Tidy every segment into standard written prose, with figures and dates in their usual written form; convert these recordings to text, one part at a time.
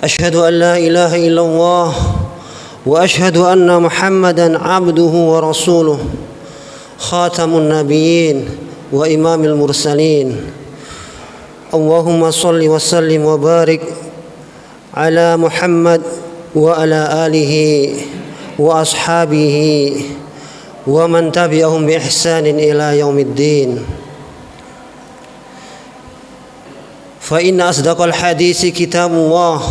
أشهد أن لا إله إلا الله وأشهد أن محمدا عبده ورسوله خاتم النبيين وإمام المرسلين اللهم صل وسلم وبارك على محمد وعلى آله وأصحابه ومن تبعهم بإحسان إلى يوم الدين فإن أصدق الحديث كتاب الله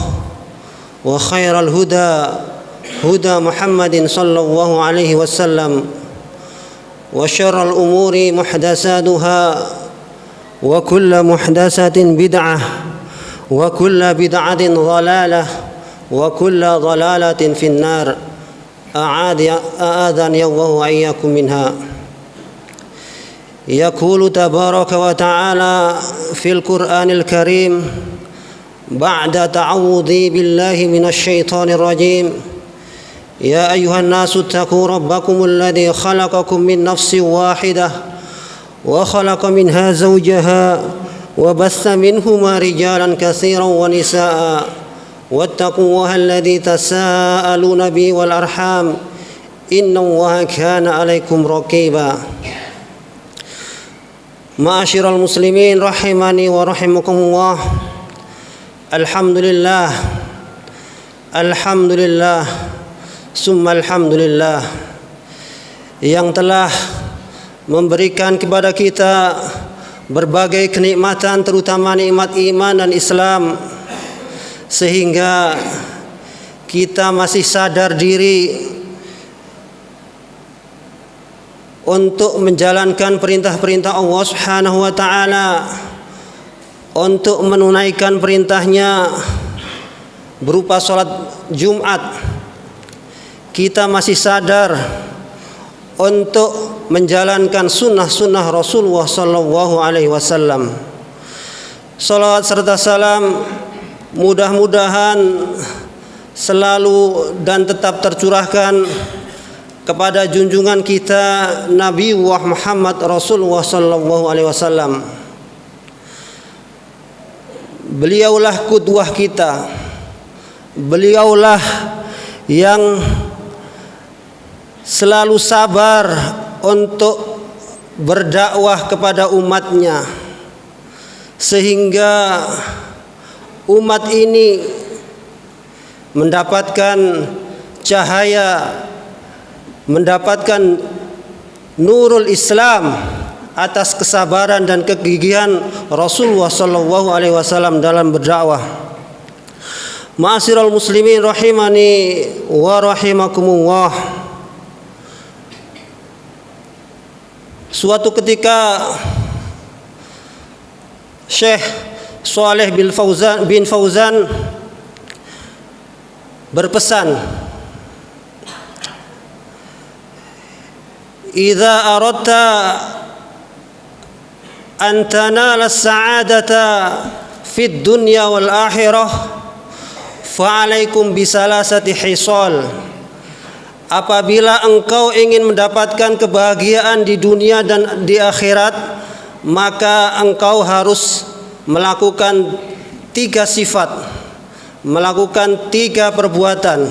وخير الهدى هدى محمد صلى الله عليه وسلم وشر الأمور محدثاتها وكل محدثة بدعة وكل بدعة ضلالة وكل ضلالة في النار أعاذني الله وإياكم منها. يقول تبارك وتعالى في القرآن الكريم بعد تعوذي بالله من الشيطان الرجيم يا أيها الناس اتقوا ربكم الذي خلقكم من نفس واحدة وخلق منها زوجها وبث منهما رجالا كثيرا ونساء واتقوا الله الذي تساءلون به والأرحام إن الله كان عليكم رقيبا. Ma'asyiral muslimin rahimani wa rahimakumullah. Alhamdulillah. Alhamdulillah. Summa alhamdulillah yang telah memberikan kepada kita berbagai kenikmatan, terutama nikmat iman dan Islam, sehingga kita masih sadar diri untuk menjalankan perintah-perintah Allah Subhanahu wa taala, untuk menunaikan perintahnya berupa salat Jumat. Kita masih sadar untuk menjalankan sunnah-sunnah Rasulullah sallallahu alaihi wasallam. Salawat serta salam mudah-mudahan selalu dan tetap tercurahkan kepada junjungan kita Nabi Muhammad Rasulullah sallallahu alaihi wasallam. Beliaulah qudwah kita. Beliaulah yang selalu sabar untuk berdakwah kepada umatnya, sehingga umat ini mendapatkan cahaya, mendapatkan nurul Islam atas kesabaran dan kegigihan Rasulullah sallallahu alaihi wasallam dalam berdakwah. Ma'asyiral muslimin rahimani wa rahimakumullah. Suatu ketika Syekh Shalih bin Fauzan berpesan, "Idza aradta an tanala as-sa'adata fid dunya wal akhirah fa 'alaikum bi salasati hisal." Apabila engkau ingin mendapatkan kebahagiaan di dunia dan di akhirat, maka engkau harus melakukan 3 sifat, melakukan 3 perbuatan.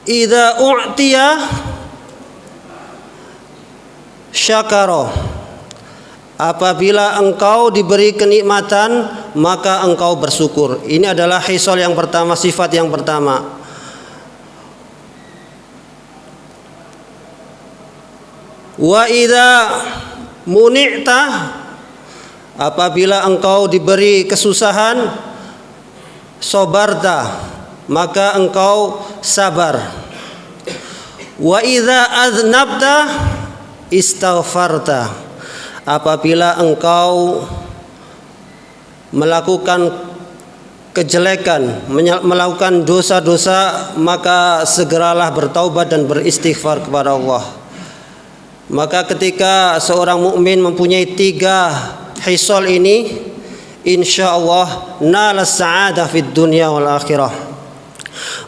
Idza u'tiya syakara. Apabila engkau diberi kenikmatan, maka engkau bersyukur. Ini adalah hisal yang pertama, sifat yang pertama. Wa idza muni'ta, apabila engkau diberi kesusahan, sabarta, maka engkau sabar. Wa idza aznabta istaghfarta, apabila engkau melakukan kejelekan, melakukan dosa-dosa, maka segeralah bertaubat dan beristighfar kepada Allah. Maka ketika seorang mukmin mempunyai 3 hisal ini, insyaallah nalas sa'adah fid dunya wal akhirah.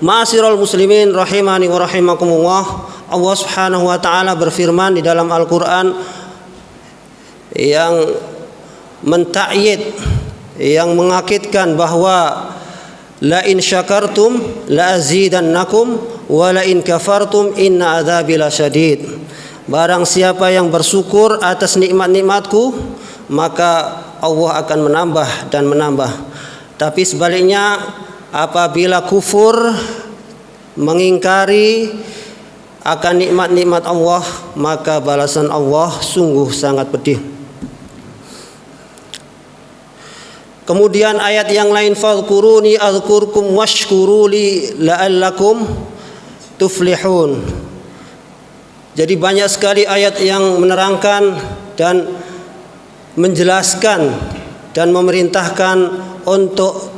Ma'asyiral muslimin rahimani wa rahimakumullah. Allah Subhanahu wa taala berfirman di dalam Al-Qur'an yang menta'yid yang mengakidkan bahwa la in syakartum la azidannakum wa la in kafartum inna adzabi lasyadid. Barang siapa yang bersyukur atas nikmat-nikmatku, maka Allah akan menambah dan menambah. Tapi sebaliknya, apabila kufur, mengingkari akan nikmat-nikmat Allah, maka balasan Allah sungguh sangat pedih. Kemudian ayat yang lain, fadhkuruni adzkurkum washkuruli la'allakum tuflihun. Jadi banyak sekali ayat yang menerangkan dan menjelaskan dan memerintahkan untuk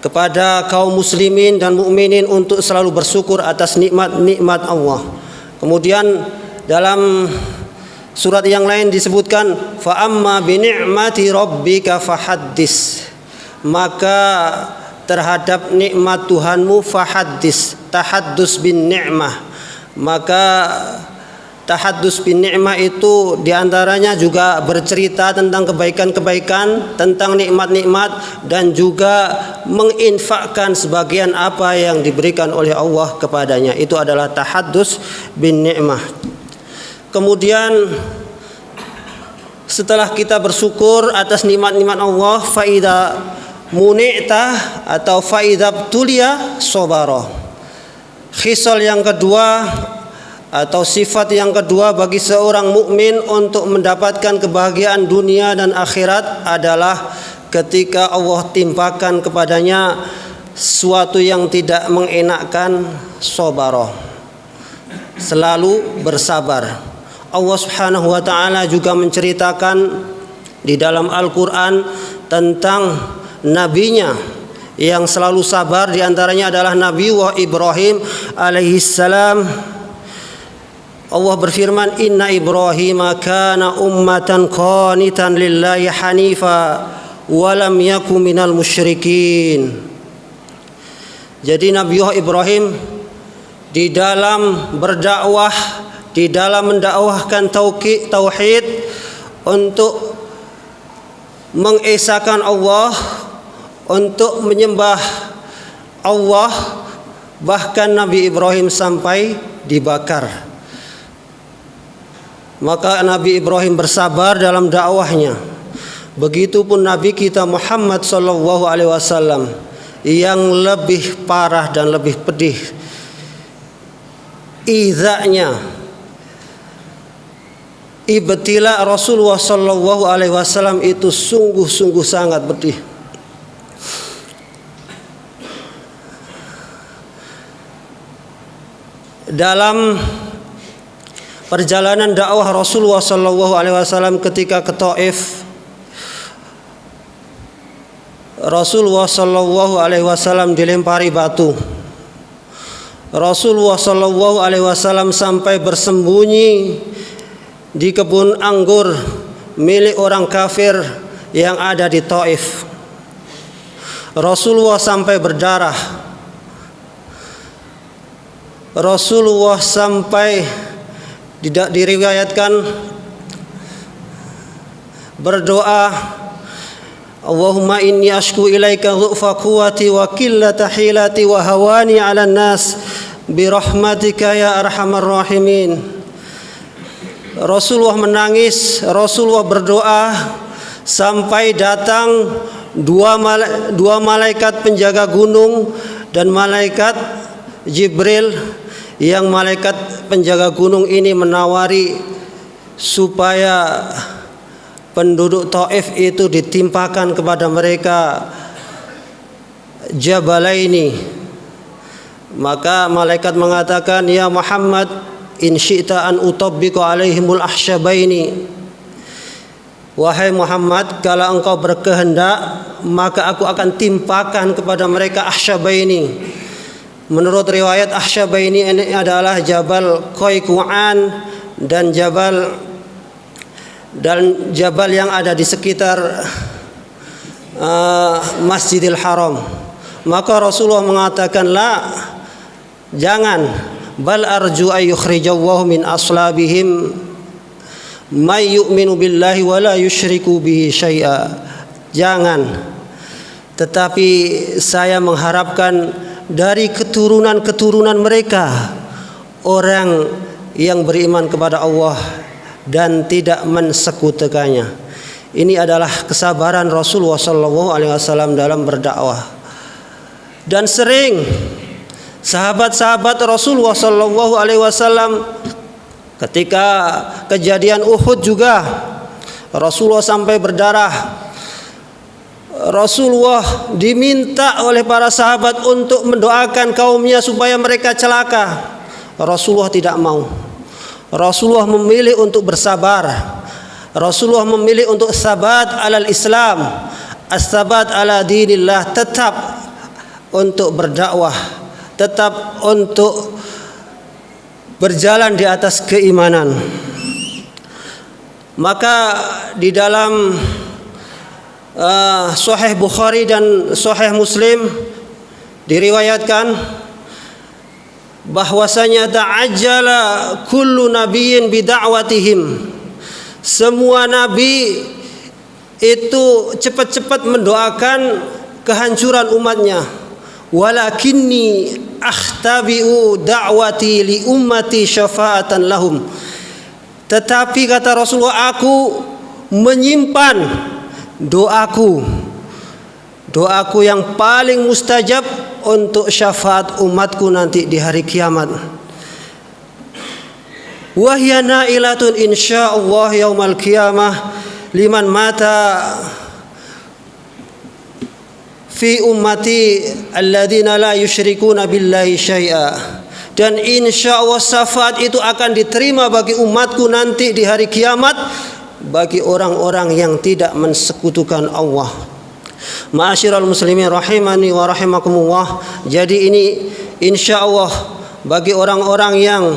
kepada kaum muslimin dan mukminin untuk selalu bersyukur atas nikmat-nikmat Allah. Kemudian dalam surat yang lain disebutkan fa amma bi ni'mati rabbika fahaddis. Maka terhadap nikmat Tuhanmu fahaddis, tahaddus bin ni'mah. Maka tahaddus bin ni'mah itu diantaranya juga bercerita tentang kebaikan-kebaikan, tentang nikmat-nikmat, dan juga menginfakkan sebagian apa yang diberikan oleh Allah kepadanya. Itu adalah tahaddus bin ni'mah. Kemudian setelah kita bersyukur atas nikmat-nikmat Allah, faida muni'ta atau faida tulia sobaro. Khisal yang kedua atau sifat yang kedua bagi seorang mukmin untuk mendapatkan kebahagiaan dunia dan akhirat adalah ketika Allah timpakan kepadanya sesuatu yang tidak mengenakkan, sabara, selalu bersabar. Allah Subhanahu wa taala juga menceritakan di dalam Al-Qur'an tentang nabinya yang selalu sabar, diantaranya adalah Nabi Ibrahim alaihissalam. Allah berfirman, Inna Ibrahim kana ummatan qanitan lillahi hanifa wa lam yaku minal musyrikin. Jadi Nabi Ibrahim di dalam berdakwah, di dalam mendakwahkan tauhid untuk mengesahkan Allah, untuk menyembah Allah, bahkan Nabi Ibrahim sampai dibakar. Maka Nabi Ibrahim bersabar dalam dakwahnya. Begitupun Nabi kita Muhammad sallallahu alaihi wasallam yang lebih parah dan lebih pedih izanya, ibtila Rasulullah sallallahu alaihi wasallam itu sungguh-sungguh sangat pedih. Dalam perjalanan dakwah Rasulullah sallallahu alaihi wasallam ketika ke Taif, Rasulullah sallallahu alaihi wasallam dilempari batu. Rasulullah sallallahu alaihi wasallam sampai bersembunyi di kebun anggur milik orang kafir yang ada di Taif. Rasulullah sampai berdarah. Rasulullah sampai diriwayatkan berdoa, Allahumma inni ashku ilaika dhu'fa quwwati wa qillata hilati wa hawani 'alan nas bi rahmatika ya arhamar rahimin. Rasulullah menangis, Rasulullah berdoa sampai datang dua malaikat penjaga gunung dan malaikat Jibril. Yang malaikat penjaga gunung ini menawari supaya penduduk Taif itu ditimpakan kepada mereka jabalaini. Maka malaikat mengatakan, ya Muhammad, in syi'ta an utabbiqu alaihimul ahsyabaini. Wahai Muhammad, kalau engkau berkehendak, maka aku akan timpakan kepada mereka ahsyabaini. Menurut riwayat ahsyabaini ini adalah Jabal Qayquan dan Jabal yang ada di sekitar Masjidil Haram. Maka Rasulullah mengatakan, la, jangan, bal arju ay yukhrijallahu min aslabihim may yu'minu billahi wa la yusyriku bihi syai'a. jangan. Tetapi saya mengharapkan dari keturunan-keturunan mereka orang yang beriman kepada Allah dan tidak mensekutukannya. Ini adalah kesabaran Rasulullah SAW dalam berdakwah. Dan sering sahabat-sahabat Rasulullah SAW ketika kejadian Uhud juga Rasulullah sampai berdarah. Rasulullah diminta oleh para sahabat untuk mendoakan kaumnya supaya mereka celaka. Rasulullah tidak mau. Rasulullah memilih untuk bersabar. Rasulullah memilih untuk sabat alal Islam, as-sabat ala dinillah, tetap untuk berdakwah, tetap untuk berjalan di atas keimanan. Maka di dalam Sahih Bukhari dan Sahih Muslim diriwayatkan bahwasanya ta'ajjala kullu nabiyyin bida'watihim. Semua nabi itu cepat-cepat mendoakan kehancuran umatnya. Walakinni akhtabi'u da'wati li ummati syafa'atan lahum. Tetapi kata Rasulullah, aku menyimpan doaku yang paling mustajab untuk syafaat umatku nanti di hari kiamat. Wahya nailatun insyaallah yaumal qiyamah liman mata fi ummati alladzina la yusyrikuna billahi syai'a. Dan insyaallah syafaat itu akan diterima bagi umatku nanti di hari kiamat bagi orang-orang yang tidak mensekutukan Allah. Ma'asyiral muslimin rahimani wa rahimakumullah. Jadi ini insyaallah bagi orang-orang yang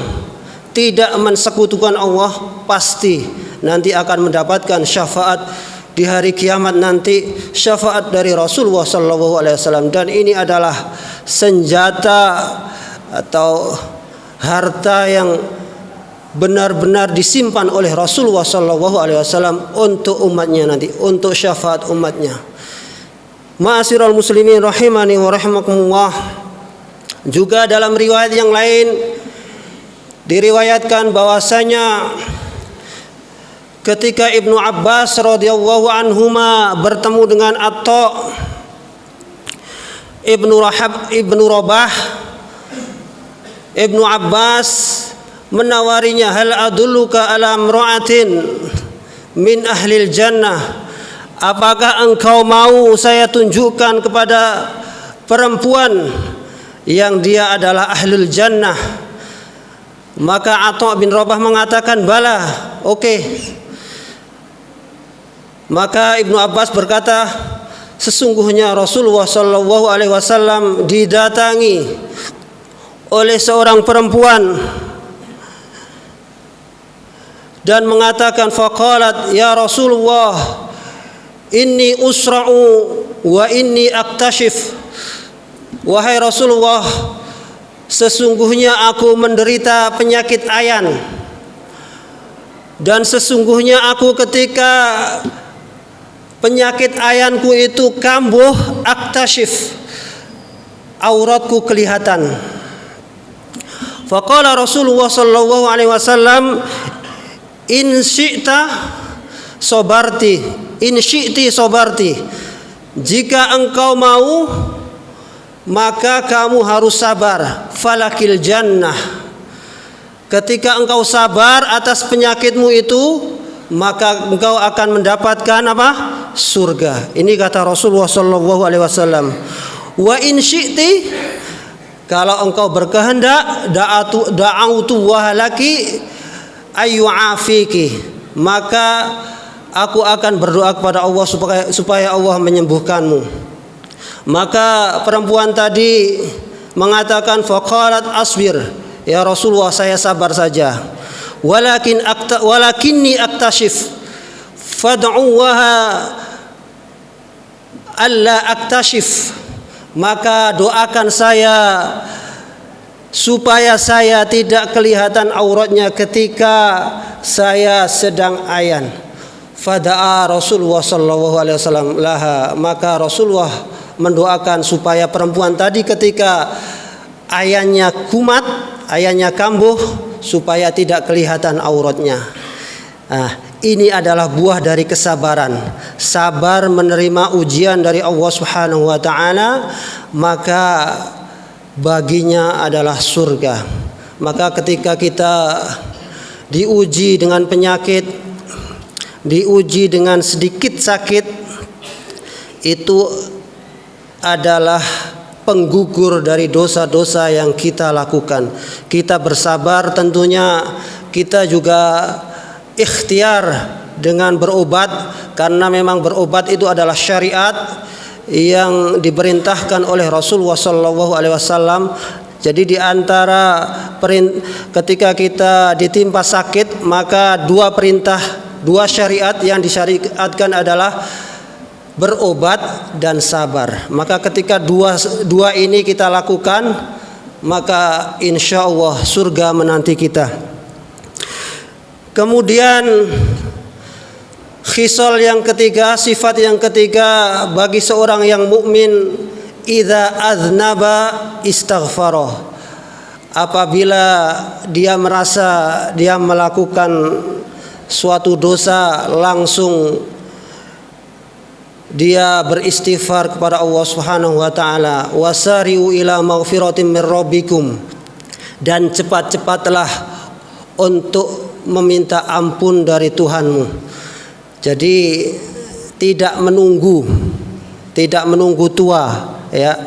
tidak mensekutukan Allah pasti nanti akan mendapatkan syafaat di hari kiamat nanti, syafaat dari Rasulullah SAW. Dan ini adalah senjata atau harta yang benar-benar disimpan oleh Rasulullah SAW untuk umatnya nanti, untuk syafaat umatnya. Ma'asyiral muslimin rahimani wa rahimakumullah. Juga dalam riwayat yang lain diriwayatkan bahwasanya ketika Ibnu Abbas radhiyallahu anhuma bertemu dengan Atta Ibnu Rabah, Ibnu Abbas menawarinya, hal adulluka ala imra'atin min ahlil jannah, apakah engkau mau saya tunjukkan kepada perempuan yang dia adalah ahlul jannah? Maka Atta bin Rabah mengatakan, bala, oke. Maka Ibnu Abbas berkata, sesungguhnya Rasulullah SAW didatangi oleh seorang perempuan dan mengatakan, faqalat ya Rasulullah inni usra'u wa inni aktashif. Wahai Rasulullah, sesungguhnya aku menderita penyakit ayan, dan sesungguhnya aku ketika penyakit ayanku itu kambuh, aktashif, auratku kelihatan. Faqala Rasulullah sallallahu alaihi wasallam, in syi'ta sobarti, in syi'ti sobarti. Jika engkau mau maka kamu harus sabar. Falakil jannah. Ketika engkau sabar atas penyakitmu itu, maka engkau akan mendapatkan apa? Surga. Ini kata Rasulullah sallallahu alaihi wasallam. Wa in syi'ti, kalau engkau berkehendak, da'autu wa laki ayyu'afiki, maka aku akan berdoa kepada Allah supaya Allah menyembuhkanmu. Maka perempuan tadi mengatakan, faqalat asbir ya Rasulullah, saya sabar saja. Walakinni aktashif fad'uwaha alla aktashif, maka doakan saya supaya saya tidak kelihatan auratnya ketika saya sedang ayan. Fada'a Rasulullah sallallahu alaihi wasallam laha, maka Rasulullah mendoakan supaya perempuan tadi ketika ayahnya kumat, ayahnya kambuh, supaya tidak kelihatan auratnya. Nah, ini adalah buah dari kesabaran. Sabar menerima ujian dari Allah Subhanahu wa taala, maka baginya adalah surga. Maka ketika kita diuji dengan penyakit, diuji dengan sedikit sakit, itu adalah penggugur dari dosa-dosa yang kita lakukan. Kita bersabar, tentunya kita juga ikhtiar dengan berobat, karena memang berobat itu adalah syariat yang diperintahkan oleh Rasulullah sallallahu alaihi wasallam. Jadi di antara ketika kita ditimpa sakit, maka dua syariat yang disyariatkan adalah berobat dan sabar. Maka ketika dua ini kita lakukan, maka insya Allah surga menanti kita. Kemudian khisal yang ketiga, sifat yang ketiga bagi seorang yang mukmin, idza aznaba istaghfara. Apabila dia merasa dia melakukan suatu dosa, langsung dia beristighfar kepada Allah Subhanahu wa taala. Wasari'u ila maghfiratin min rabbikum, dan cepat-cepatlah untuk meminta ampun dari Tuhanmu. Jadi tidak menunggu tua, ya.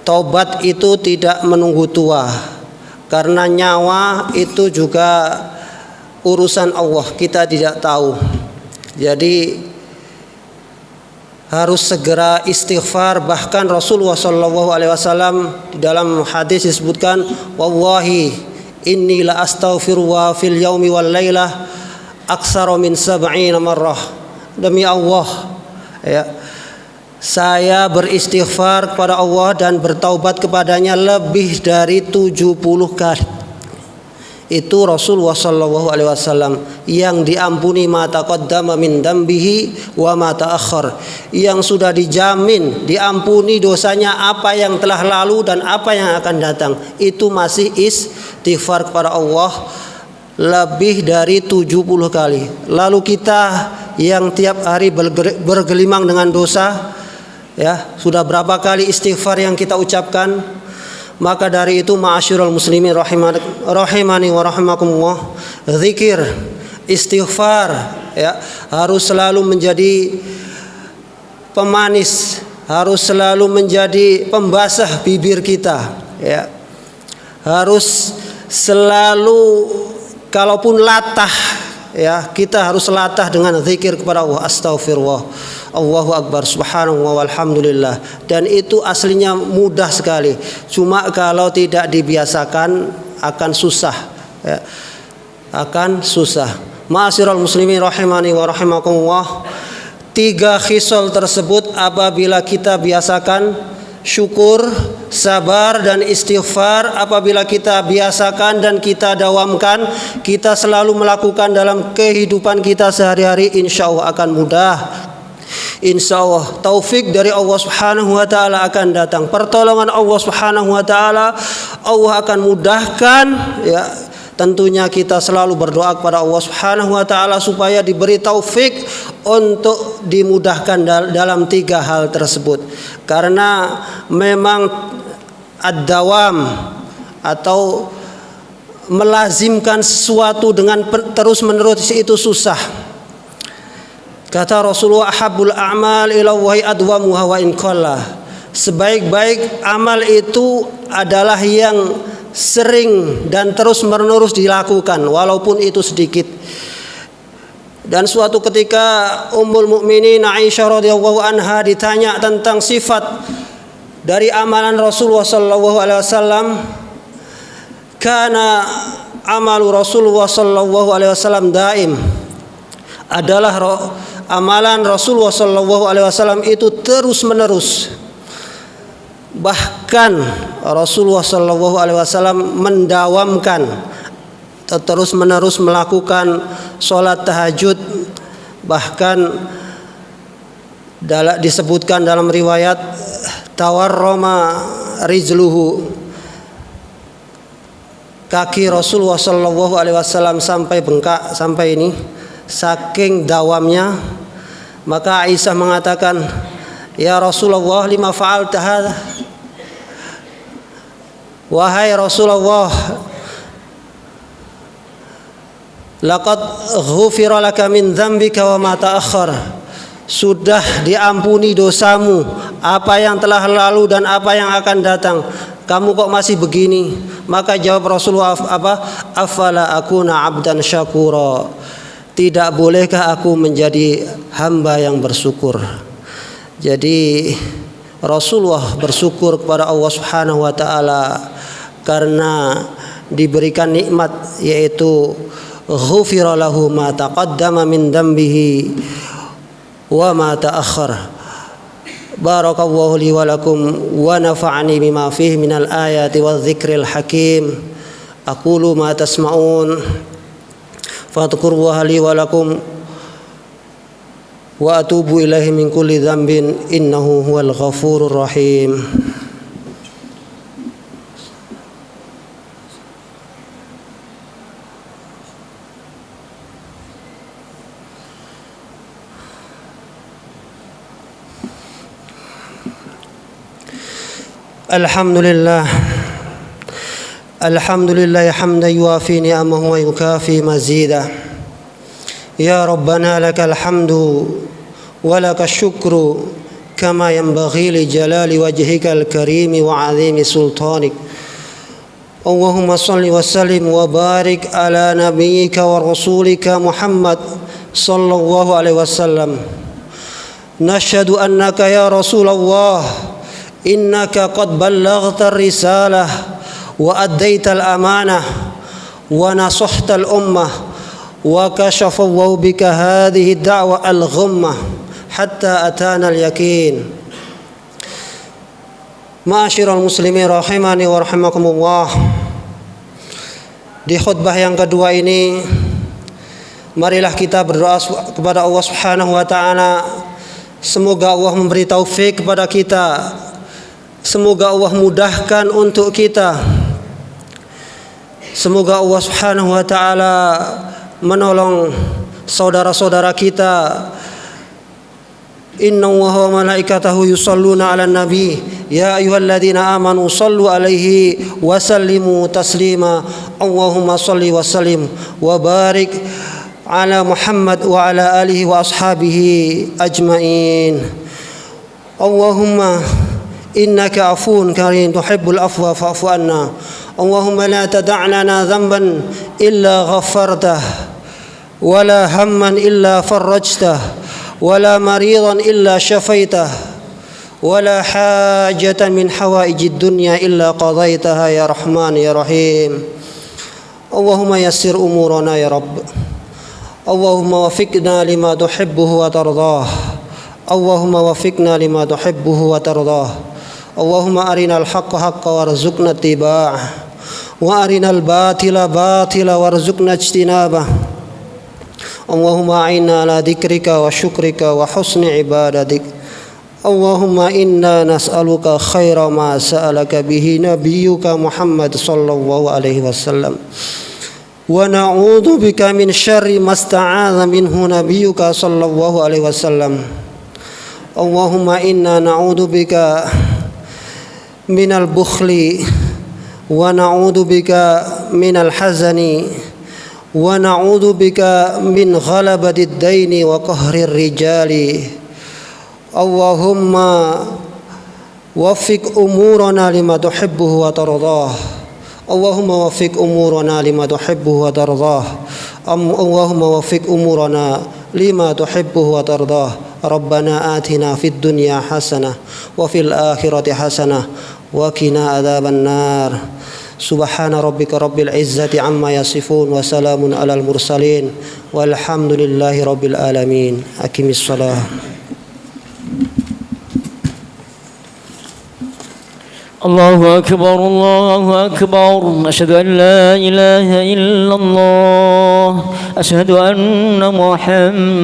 Taubat itu tidak menunggu tua, karena nyawa itu juga urusan Allah, kita tidak tahu. Jadi harus segera istighfar. Bahkan Rasulullah sallallahu alaihi wasallam di dalam hadis disebutkan, wallahi inni la astaghfirullah fil yaumi wal lailah aktsara min 70 marrah. Demi Allah, ya, saya beristighfar kepada Allah dan bertaubat kepadanya lebih dari 70 kali. Itu Rasulullah sallallahu alaihi wasallam yang diampuni ma taqaddama min dambihi wa ma ta'akhkhar, yang sudah dijamin diampuni dosanya apa yang telah lalu dan apa yang akan datang. Itu masih istighfar kepada Allah lebih dari 70 kali. Lalu kita yang tiap hari bergelimang dengan dosa, ya, sudah berapa kali istighfar yang kita ucapkan? Maka dari itu ma'asyiral muslimin rahimani wa rahimakumullah, zikir, istighfar, ya, harus selalu menjadi pemanis, harus selalu menjadi pembasah bibir kita, ya. Harus selalu, kalaupun latah, ya, kita harus latah dengan zikir kepada Allah. Astaghfirullah, Allahu Akbar, subhanallah, walhamdulillah. Dan itu aslinya mudah sekali, cuma kalau tidak dibiasakan akan susah, ya. Akan susah. Ma'asyiral muslimin rahimani wa rahimakumullah, 3 khisal tersebut apabila kita biasakan, syukur, sabar, dan istighfar, apabila kita biasakan dan kita dawamkan, kita selalu melakukan dalam kehidupan kita sehari-hari, insya Allah akan mudah. Insya Allah taufik dari Allah Subhanahu wa taala akan datang, pertolongan Allah Subhanahu wa taala, Allah akan mudahkan, ya. Tentunya kita selalu berdoa kepada Allah Subhanahu wa taala supaya diberi taufik untuk dimudahkan dalam 3 hal tersebut. Karena memang ad-dawam atau melazimkan sesuatu dengan terus-menerus itu susah. Kata Rasulullah, ahabbul a'mal ila Allahi adwamuha wa in qalla. Sebaik-baik amal itu adalah yang sering dan terus-menerus dilakukan walaupun itu sedikit. Dan suatu ketika Ummul Mukminin Aisyah radhiyallahu anha ditanya tentang sifat dari amalan Rasulullah sallallahu alaihi wasallam. Kana amalu Rasulullah sallallahu alaihi wasallam daim. Adalah amalan Rasulullah sallallahu alaihi wasallam itu terus-menerus. Bahkan Rasulullah sallallahu alaihi wasallam mendawamkan, terus-menerus melakukan sholat tahajud Bahkan disebutkan dalam riwayat tawarrama rijluhu, kaki Rasulullah sallallahu alaihi wasallam sampai bengkak, sampai ini saking dawamnya. Maka Aisyah mengatakan, "Ya Rasulullah, lima fa'alta hadza?" Wahai Rasulullah, laqad ghufira laka min dzambika wa ma ta'akhkhar. Sudah diampuni dosamu, apa yang telah lalu dan apa yang akan datang. Kamu kok masih begini? Maka jawab Rasulullah apa? Afala akuna abdan syakura. Tidak bolehkah aku menjadi hamba yang bersyukur? Jadi Rasulullah bersyukur kepada Allah Subhanahu wa taala karena diberikan nikmat, yaitu ghufira lahu ma taqaddama min dambihi wa ma ta'akhkhar. Barakallahu li wa lakum wa nafa'ani bima fihi minal ayati wadh-dhikril hakim. Aqulu ma tasma'un fadhkurullaha li wa lakum wa atubu ilaihi min kulli dhanbin innahu huwal ghafurur rahim. Alhamdulillah hamdan yuwafi ni'amahu wa yukafi mazida. Ya Rabbana lakal hamdu wa lakal syukru kama yanbaghi li jalali wajhikal karimi wa 'azimi sultanik. Allahumma salli wa sallim wa barik ala nabiyyika wa rasulika Muhammad sallallahu alaihi wasallam. Nashhadu annaka ya Rasulullah innaka qad ballaghta ar-risalah wa addaita al-amanah wa nasahta al-ummah wa kashafa Allahu bika hadhihi ad-da'wa al-ghummah hatta atana al-yaqin. Ma'asyiral muslimin rahimani wa rahimakumullah. Di khutbah yang kedua ini, marilah kita berdoa kepada Allah Subhanahu wa taala, semoga Allah memberi taufik kepada kita. Semoga Allah mudahkan untuk kita. Semoga Allah Subhanahu wa taala menolong saudara-saudara kita. Inna Allaha wa malaikatahu yusalluna 'alan nabi ya ayyuhalladzina amanu sallu 'alaihi wa sallimu taslima. Allahumma salli wa sallim wa barik ala Muhammad wa ala alihi wa ashabihi ajmain. Allahumma innaka afuwun karim tuhibbul afwa fa'fu anna. Allahumma la tada' lana dhanban illa ghaffartah wa la hamman illa farajtah wa la maridan illa shafaitah wa la hajatan min hawaijid dunya illa qadaitaha ya rahman ya rahim. Allahumma yassir umurana ya rabb. Allahumma wafiqna lima tuhibbuhu wa tardah. Allahumma wafiqna lima tuhibbuhu wa tardah. Allahumma arinal haqqa haqqa warzuqna ittiba'ah wa arinal batila batila warzuqna ijtinabah. Allahumma a'inna ala dzikrika wa syukrika wa husni ibadatik. Allahumma inna nas'aluka khaira ma sa'alaka bihi nabiyyuka Muhammad sallallahu alaihi wasallam wa na'udzu bika min syarri ma sta'adza minhu nabiyyuka sallallahu alaihi wasallam. Allahumma inna na'udzu bika minal bukhli wa na'udzu bika minal hazani wa na'udzu bika min ghalabatid daini wa qahrir rijali. Allahumma waffiq umurana lima tuhibbuhu wa tardah. Allahumma waffiq umurana lima tuhibbuhu wa tardah. Allahumma waffiq umurana lima tuhibbuhu wa tardah. Rabbana atina fid dunya hasanah wa fil akhirati hasanah wa qina adzaban nar. Subhana rabbika rabbil izzati amma yasifun wa salamun alal mursalin walhamdulillahi rabbil alamin. Aqimis shalah. Allahu akbar, Allahu akbar. Asyhadu an la ilaha illallah. Asyhadu anna Muhammad